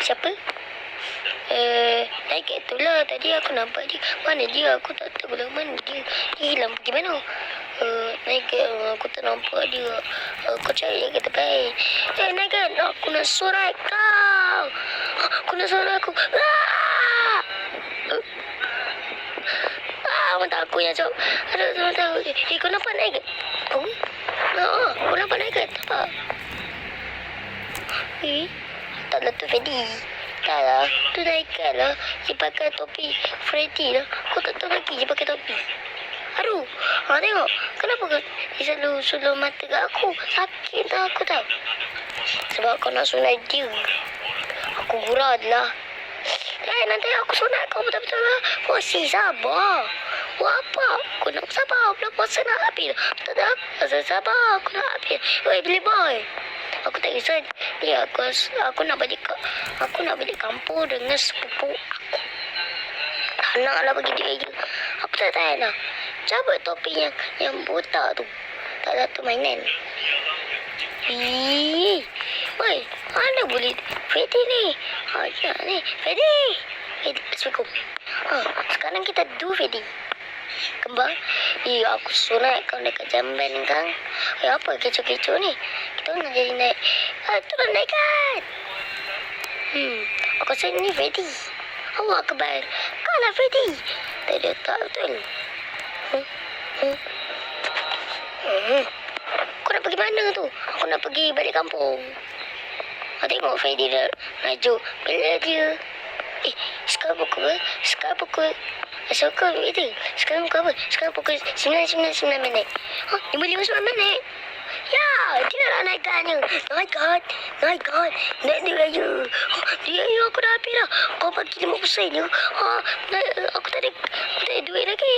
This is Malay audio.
Siapa? Naik kat tu lah. Tadi aku nampak dia. Mana dia? Aku tak tahu lah mana dia. Dia hilang pergi mana? Naik kat aku tak nampak dia. Kau cari kat tempat. Naik kat. Aku nak sorak kau. Aku nak sorak aku. Mata aku yang cok. Aduh, tahu. Kau nampak naik kat? Kau nampak naik kat? Tak. Taklah tu Freddy. Taklah. Tu naikkan lah. Dia pakai topi Freddy lah. Kau tak tahu lagi dia pakai topi. Aduh. Tengok. Kenapa dia selalu sulur mata kat aku? Sakit tak aku tahu. Sebab kau nak sunat dia. Aku gurau lah. Nanti aku sunat kau betul-betul lah. Puasi sabar. Buat apa? Aku nak sabar. Belum puasa nak habis. Tak ada. Sabar. Aku nak habis. Billy boy. Aku tak kisah dia. Aku nak balik kampung dengan sepupu aku. Tak nak lah bagi dia je. Aku tak tahan lah. Cabut topi yang botak tu. Tak satu mainan. Woi, mana boleh Freddy ni? Ni Freddy. Assalamualaikum. Sekarang kita do Freddy. Kembang. Aku sunat kau dekat jamban kan. Apa kecoh-kecoh ni? Kita nak jadi naik. Turun naik kan. Aku rasa ni Freddy. Allah Akbar. Kau lah Freddy. Tak betul. Kau nak pergi mana tu? Aku nak pergi balik kampung. Tengok Freddy dah maju. Bila dia. Sekarang pukul. Sekarang pukul itu. Sekarang pukul apa? Sekarang pukul 9 minit. 5:59 minit. Ya, dia lah naik tanya. Naik kan. Naik dia aja. Dia aku dah habis dah. Kau bagi 50 sen je. Aku tak ada duit lagi.